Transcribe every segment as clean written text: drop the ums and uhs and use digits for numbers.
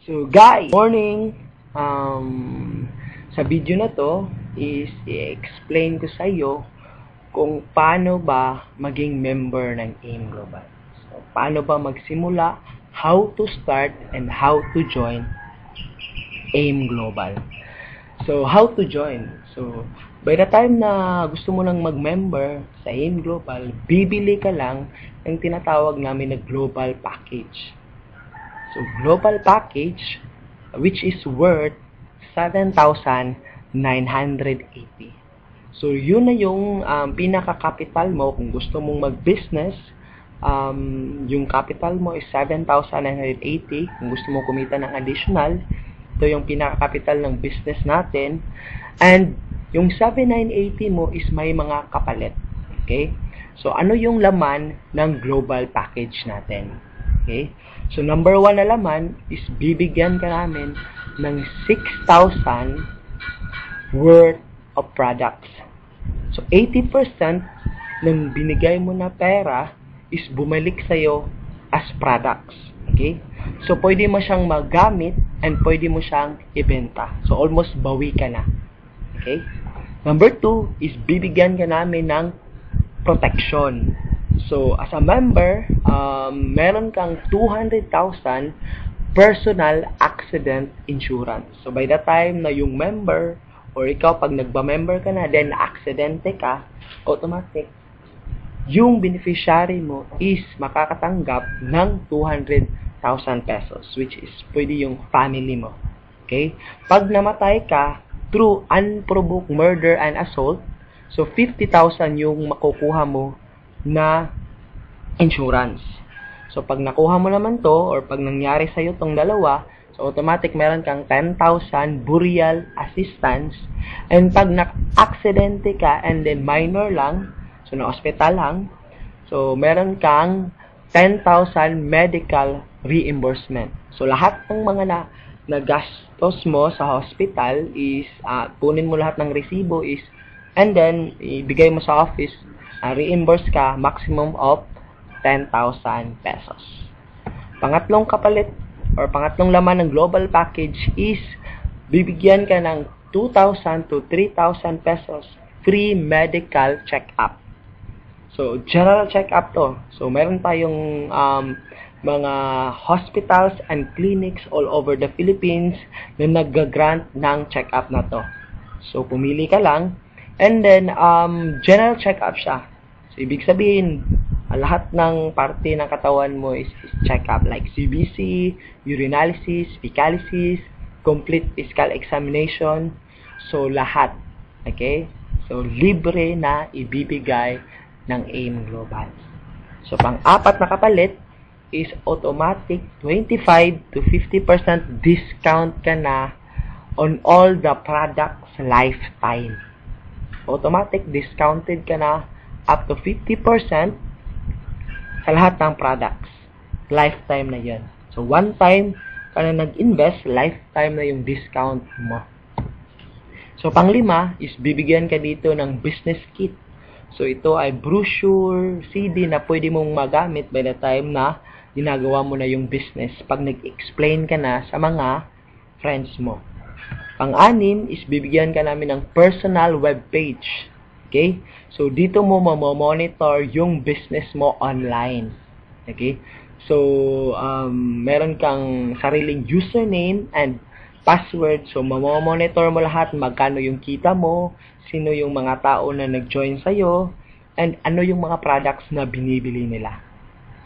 So guys, morning! Sa video na to is i-explain ko sa iyo kung paano ba maging member ng AIM Global. So, paano ba magsimula, how to start, and how to join AIM Global. So, how to join? So, by the time na gusto mo nang mag-member sa AIM Global, bibili ka lang ng tinatawag namin na Global Package. So, Global Package, which is worth 7,980. So, yun na yung pinaka-capital mo kung gusto mong mag-business. Yung capital mo is 7,980. Kung gusto mo kumita ng additional, ito yung pinaka-capital ng business natin. And yung 7,980 mo is may mga kapalit. Okay? So, ano yung laman ng Global Package natin? Okay? So, number 1 na laman is bibigyan ka namin ng 6,000 worth of products. So, 80% ng binigay mo na pera is bumalik sa'yo as products. Okay? So, pwede mo siyang magamit and pwede mo siyang ibenta. So, almost bawi ka na. Okay? Number 2 is bibigyan ka namin ng protection. So, as a member, meron kang 200,000 personal accident insurance. So, by the time na yung member or ikaw, pag nagba-member ka na, then aksidente ka, automatic, yung beneficiary mo is makakatanggap ng 200,000 pesos, which is pwede yung family mo. Okay? Pag namatay ka through unprovoked murder and assault, so 50,000 yung makukuha mo na insurance. So, pag nakuha mo naman to, or pag nangyari sa'yo tong dalawa, so automatic meron kang 10,000 burial assistance. And pag na-aksidente ka and then minor lang, so na-hospital lang, so meron kang 10,000 medical reimbursement. So, lahat ng mga nagastos mo sa hospital is, kunin mo lahat ng resibo is, and then, ibigay mo sa office, reimburse ka maximum of 10,000 pesos. Pangatlong kapalit or pangatlong laman ng Global Package is bibigyan ka ng 2,000 to 3,000 pesos free medical check-up. So, general check-up to. So, meron tayong mga hospitals and clinics all over the Philippines na nag-grant ng check-up na to. So, pumili ka lang. And then, general check-up siya. So, ibig sabihin, lahat ng parte ng katawan mo is check-up. Like CBC, urinalysis, fecalysis, complete physical examination. So, lahat. Okay? So, libre na ibibigay ng AIM Global. So, pang-apat na kapalit is automatic 25 to 50% discount ka na on all the products lifetime. Automatic discounted ka na up to 50% sa lahat ng products. Lifetime na yan. So, one time ka na nag-invest, lifetime na yung discount mo. So, pang-5 is bibigyan ka dito ng business kit. So, ito ay brochure, CD na pwede mong magamit by the time na ginagawa mo na yung business pag nag-explain ka na sa mga friends mo. Pang-6 is bibigyan ka namin ng personal web page. Okay? So, dito mo mamonitor yung business mo online. Okay? So, meron kang sariling username and password. So, mamonitor mo lahat magkano yung kita mo, sino yung mga tao na nag-join sa'yo, and ano yung mga products na binibili nila.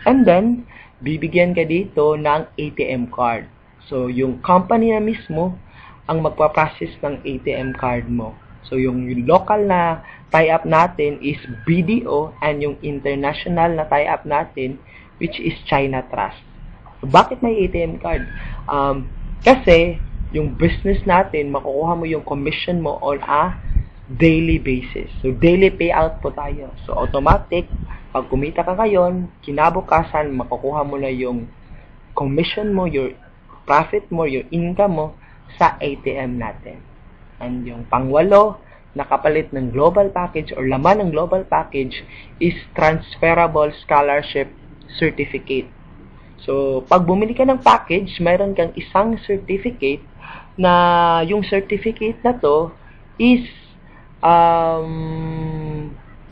And then, bibigyan ka dito ng ATM card. So, yung company na mismo ang magpaprocess ng ATM card mo. So, yung local na tie-up natin is BDO and yung international na tie-up natin which is China Trust. So, bakit may ATM card? Kasi, yung business natin, makukuha mo yung commission mo on a daily basis. So, daily payout po tayo. So, automatic, pag kumita ka ngayon, kinabukasan, makukuha mo na yung commission mo, your profit mo, your income mo, sa ATM natin. And yung pang-8 na kapalit ng Global Package or laman ng Global Package is Transferable Scholarship Certificate. So, pag bumili ka ng package, mayroon kang isang certificate na yung certificate na to is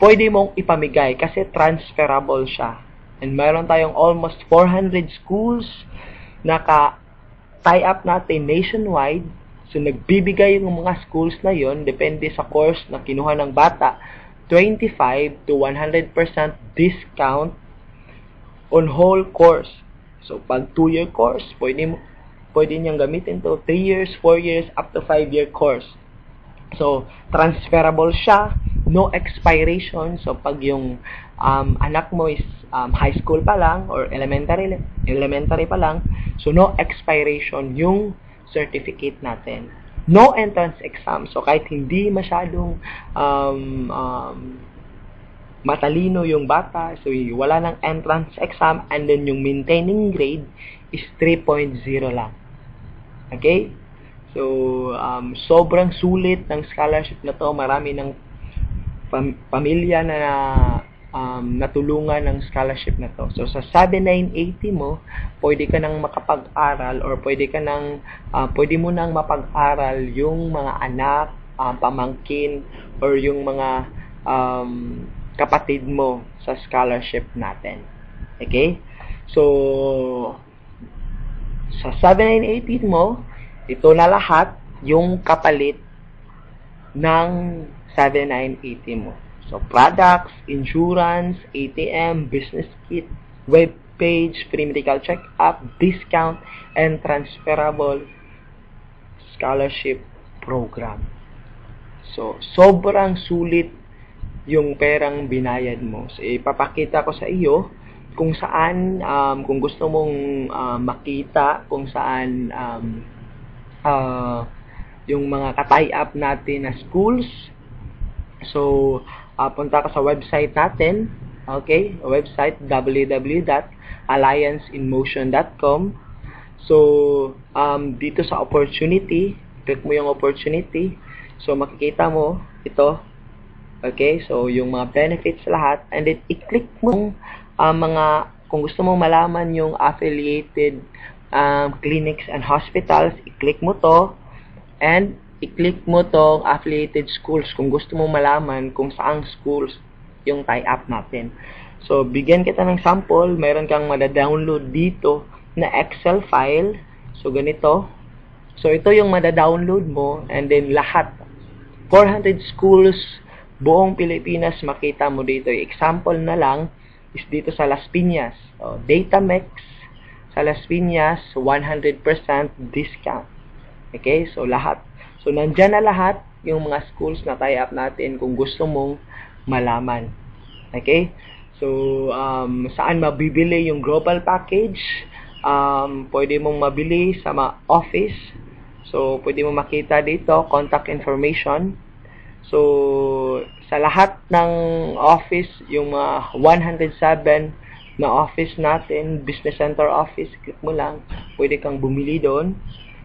pwede mong ipamigay kasi transferable siya. And mayroon tayong almost 400 schools na tie up natin nationwide. So, nagbibigay yung mga schools na yon depende sa course na kinuha ng bata, 25 to 100% discount on whole course. So, pag 2-year course, pwede niyang gamitin to 3 years, 4 years, up to 5-year course. So, transferable siya, no expiration. So, pag yung anak mo is high school pa lang or elementary pa lang, so no expiration yung certificate natin. No entrance exam. So, kahit hindi masyadong matalino yung bata, so wala ng entrance exam, and then yung maintaining grade is 3.0 lang. Okay? So, sobrang sulit ng scholarship na to. Marami ng pamilya na natulungan ng scholarship na to. So, sa 7980 mo, pwede ka nang makapag-aral or pwede mo nang mapag-aral yung mga anak, pamangkin, or yung mga kapatid mo sa scholarship natin. Okay? So, sa 7980 mo, ito na lahat yung kapalit ng 7980 mo. So, products, insurance, ATM, business kit, web page, free medical check-up, discount, and transferable scholarship program. So, sobrang sulit yung perang binayad mo. So, ipapakita ko sa iyo kung saan, kung gusto mong makita kung saan yung mga ka-tie up natin na schools. So, punta ka sa website natin. Okay? Website www.allianceinmotion.com. So, dito sa opportunity, click mo yung opportunity. So, makikita mo ito. Okay? So, yung mga benefits lahat. And then, i-click mo kung gusto mong malaman yung affiliated clinics and hospitals, i-click mo to. And, i-click mo tong affiliated schools kung gusto mong malaman kung saang schools yung tie-up natin. So, bigyan kita ng sample. Meron kang mada-download dito na Excel file. So, ganito. So, ito yung mada-download mo. And then, lahat. 400 schools, buong Pilipinas, makita mo dito. Example na lang is dito sa Las Piñas. So, Datamex sa Las Piñas, 100% discount. Okay? So, lahat. So, nandyan na lahat yung mga schools na tie-up natin kung gusto mong malaman. Okay? So, saan mabibili yung global package? Pwede mong mabili sa mga office. So, pwede mong makita dito, contact information. So, sa lahat ng office, yung mga 107 na office natin, business center office, click mo lang, pwede kang bumili doon.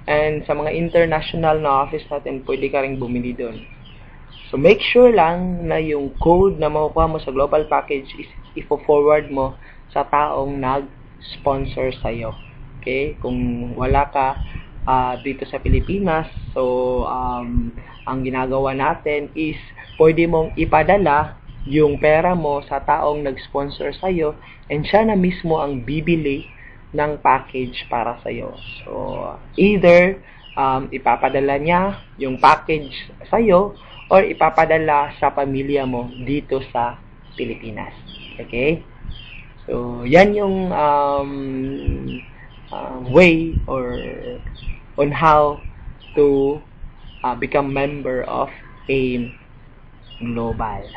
And sa mga international na office natin, pwede ka rin bumili doon. So, make sure lang na yung code na makukuha mo sa global package is i-forward mo sa taong nag-sponsor sa'yo. Okay? Kung wala ka dito sa Pilipinas, so, ang ginagawa natin is, pwede mong ipadala yung pera mo sa taong nag-sponsor sa'yo, and siya na mismo ang bibili ng package para sa iyo. So, either ipapadala niya yung package sa iyo or ipapadala sa pamilya mo dito sa Pilipinas. Okay? So, yan yung way or on how to become member of AIM Global.